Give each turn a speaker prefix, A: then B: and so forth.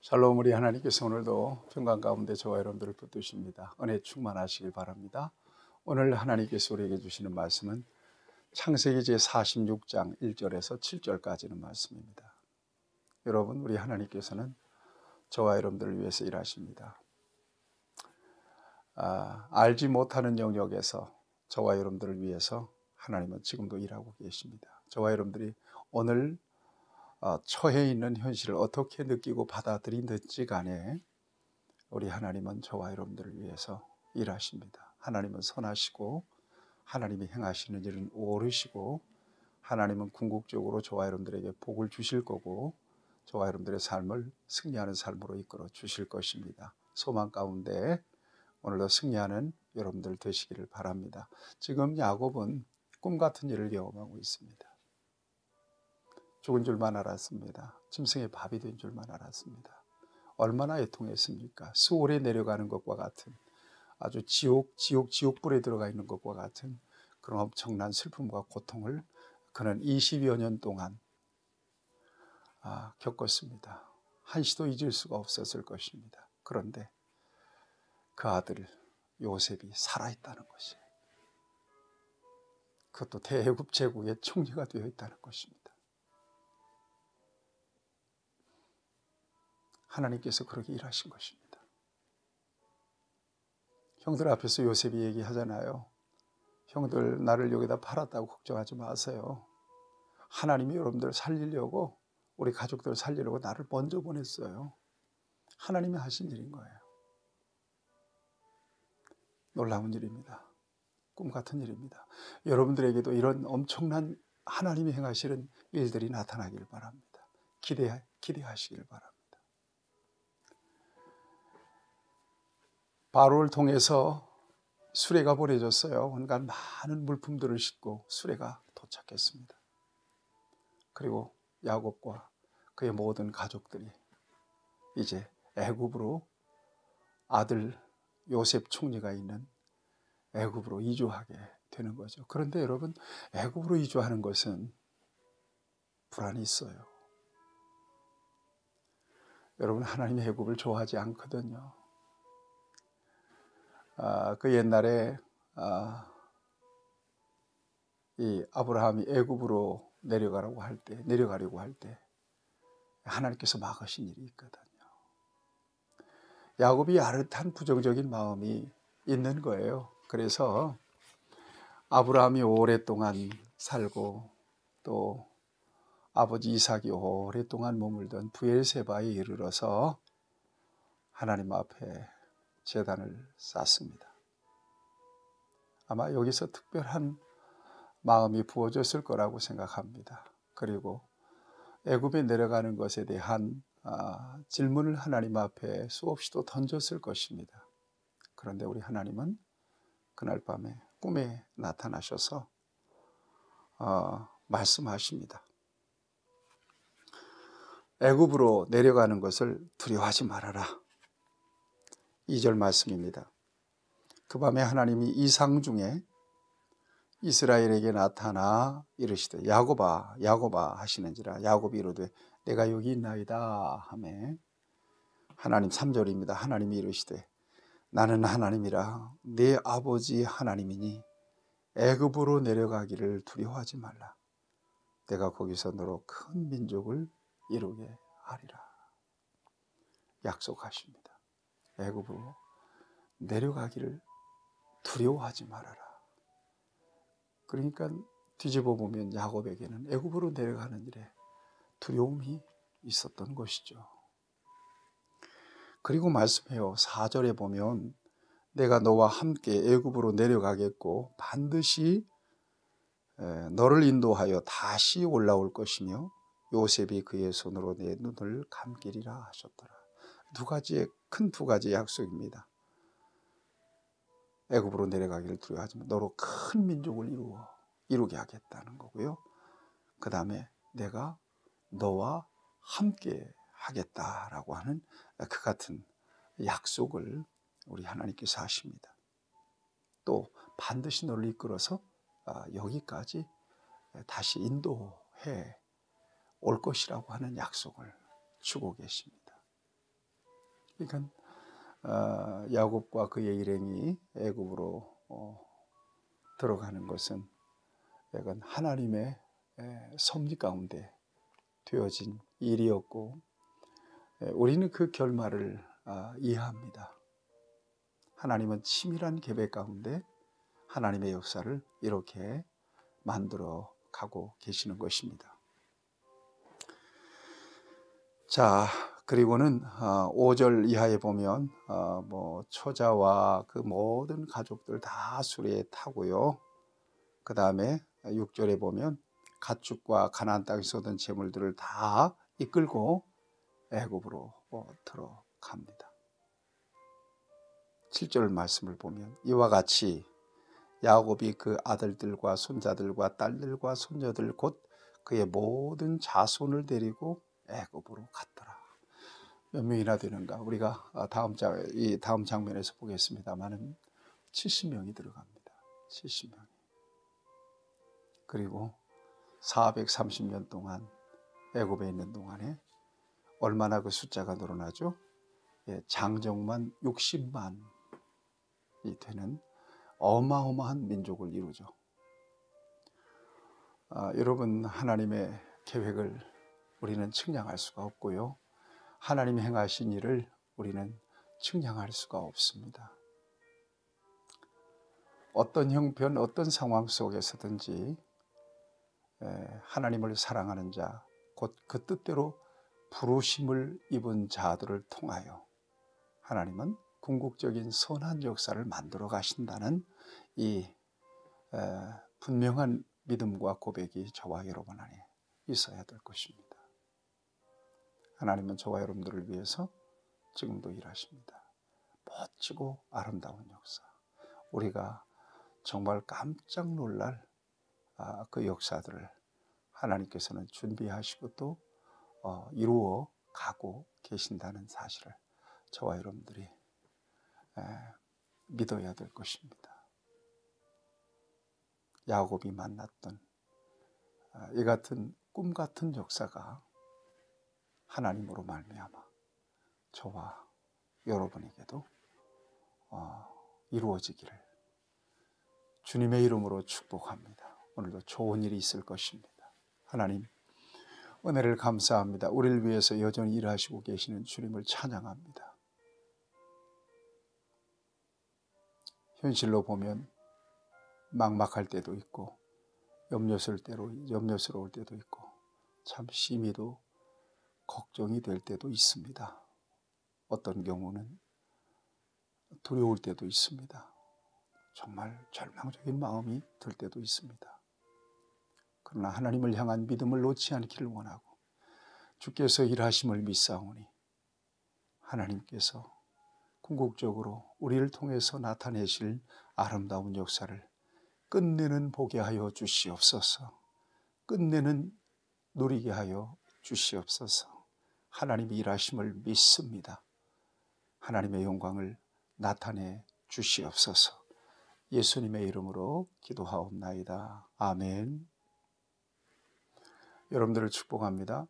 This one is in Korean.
A: 샬롬. 우리 하나님께서 오늘도 평강 가운데 저와 여러분들을 붙드십니다. 은혜 충만하시길 바랍니다. 오늘 하나님께서 우리에게 주시는 말씀은 창세기 제46장 1절에서 7절까지는 말씀입니다. 여러분, 우리 하나님께서는 저와 여러분들을 위해서 일하십니다. 알지 못하는 영역에서 저와 여러분들을 위해서 하나님은 지금도 일하고 계십니다. 저와 여러분들이 오늘 처해 있는 현실을 어떻게 느끼고 받아들이든지 간에 우리 하나님은 저와 여러분들을 위해서 일하십니다. 하나님은 선하시고 하나님이 행하시는 일은 옳으시고 하나님은 궁극적으로 저와 여러분들에게 복을 주실 거고 저와 여러분들의 삶을 승리하는 삶으로 이끌어 주실 것입니다. 소망 가운데 오늘도 승리하는 여러분들 되시기를 바랍니다. 지금 야곱은 꿈 같은 일을 경험하고 있습니다. 죽은 줄만 알았습니다. 짐승의 밥이 된 줄만 알았습니다. 얼마나 애통했습니까? 수월에 내려가는 것과 같은 아주 지옥불에 들어가 있는 것과 같은 그런 엄청난 슬픔과 고통을 그는 20여 년 동안 겪었습니다. 한시도 잊을 수가 없었을 것입니다. 그런데 그 아들 요셉이 살아있다는 것이, 그것도 대애굽 제국의 총리가 되어 있다는 것입니다. 하나님께서 그렇게 일하신 것입니다. 형들 앞에서 요셉이 얘기하잖아요. 형들, 나를 여기다 팔았다고 걱정하지 마세요. 하나님이 여러분들 살리려고, 우리 가족들 살리려고 나를 먼저 보냈어요. 하나님이 하신 일인 거예요. 놀라운 일입니다. 꿈 같은 일입니다. 여러분들에게도 이런 엄청난 하나님이 행하시는 일들이 나타나길 바랍니다. 기대하시길 바랍니다. 바로를 통해서 수레가 보내졌어요. 온갖 많은 물품들을 싣고 수레가 도착했습니다. 그리고 야곱과 그의 모든 가족들이 이제 애굽으로, 아들 요셉 총리가 있는 애굽으로 이주하게 되는 거죠. 그런데 여러분, 애굽으로 이주하는 것은 불안이 있어요. 여러분, 하나님이 애굽을 좋아하지 않거든요. 그 옛날에 이 아브라함이 애굽으로 내려가려고 할 때 하나님께서 막으신 일이 있거든요. 야곱이 야릇한 부정적인 마음이 있는 거예요. 그래서 아브라함이 오랫동안 살고 또 아버지 이삭이 오랫동안 머물던 브엘세바에 이르러서 하나님 앞에 제단을 쌓습니다. 아마 여기서 특별한 마음이 부어졌을 거라고 생각합니다. 그리고 애굽에 내려가는 것에 대한 질문을 하나님 앞에 수없이도 던졌을 것입니다. 그런데 우리 하나님은 그날 밤에 꿈에 나타나셔서 말씀하십니다. 애굽으로 내려가는 것을 두려워하지 말아라. 2절 말씀입니다. 그 밤에 하나님이 이상 중에 이스라엘에게 나타나 이르시되 야곱아 야곱아 하시는지라. 야곱이 이르되 내가 여기 있나이다 하매, 하나님 3절입니다. 하나님이 이르시되 나는 하나님이라 네 아버지 하나님이니 애굽으로 내려가기를 두려워하지 말라. 내가 거기서 너로 큰 민족을 이루게 하리라. 약속하십니다. 애굽으로 내려가기를 두려워하지 말아라. 그러니까 뒤집어 보면 야곱에게는 애굽으로 내려가는 일에 두려움이 있었던 것이죠. 그리고 말씀해요. 4절에 보면 내가 너와 함께 애굽으로 내려가겠고 반드시 너를 인도하여 다시 올라올 것이며 요셉이 그의 손으로 내 눈을 감기리라 하셨더라. 큰 두 가지 약속입니다. 애굽으로 내려가기를 두려워하지 마. 너로 큰 민족을 이루게 하겠다는 거고요. 그 다음에 내가 너와 함께 하겠다라고 하는 그 같은 약속을 우리 하나님께서 하십니다. 또 반드시 너를 이끌어서 여기까지 다시 인도해 올 것이라고 하는 약속을 주고 계십니다. 그러니까 야곱과 그의 일행이 애굽으로 들어가는 것은 약간 하나님의 섭리 가운데 되어진 일이었고, 우리는 그 결말을 이해합니다. 하나님은 치밀한 계획 가운데 하나님의 역사를 이렇게 만들어 가고 계시는 것입니다. 자, 그리고는 5절 이하에 보면 뭐 처자와 그 모든 가족들 다 수레에 타고요. 그 다음에 6절에 보면 가축과 가나안 땅에서 얻은 재물들을 다 이끌고 애굽으로 들어갑니다. 7절 말씀을 보면 이와 같이 야곱이 그 아들들과 손자들과 딸들과 손녀들 곧 그의 모든 자손을 데리고 애굽으로 갔더라. 몇 명이나 되는가? 우리가 이 다음 장면에서 보겠습니다만은 70명이 들어갑니다. 70명. 그리고 430년 동안 애굽에 있는 동안에 얼마나 그 숫자가 늘어나죠? 장정만 60만이 되는 어마어마한 민족을 이루죠. 여러분, 하나님의 계획을 우리는 측량할 수가 없고요. 하나님이 행하신 일을 우리는 측량할 수가 없습니다. 어떤 형편, 어떤 상황 속에서든지 하나님을 사랑하는 자, 곧 그 뜻대로 부르심을 입은 자들을 통하여 하나님은 궁극적인 선한 역사를 만들어 가신다는 이 분명한 믿음과 고백이 저와 여러분 안에 있어야 될 것입니다. 하나님은 저와 여러분들을 위해서 지금도 일하십니다. 멋지고 아름다운 역사, 우리가 정말 깜짝 놀랄 그 역사들을 하나님께서는 준비하시고 또 이루어 가고 계신다는 사실을 저와 여러분들이 믿어야 될 것입니다. 야곱이 만났던 이 같은 꿈 같은 역사가 하나님으로 말미암아 저와 여러분에게도 이루어지기를 주님의 이름으로 축복합니다. 오늘도 좋은 일이 있을 것입니다. 하나님, 은혜를 감사합니다. 우리를 위해서 여전히 일하시고 계시는 주님을 찬양합니다. 현실로 보면 막막할 때도 있고 염려스러울 때도 있고 참 심히도 걱정이 될 때도 있습니다. 어떤 경우는 두려울 때도 있습니다. 정말 절망적인 마음이 들 때도 있습니다. 그러나 하나님을 향한 믿음을 놓지 않기를 원하고 주께서 일하심을 믿사오니 하나님께서 궁극적으로 우리를 통해서 나타내실 아름다운 역사를 끝내는 보게 하여 주시옵소서. 끝내는 누리게 하여 주시옵소서. 하나님이 일하심을 믿습니다. 하나님의 영광을 나타내 주시옵소서. 예수님의 이름으로 기도하옵나이다. 아멘. 여러분들을 축복합니다.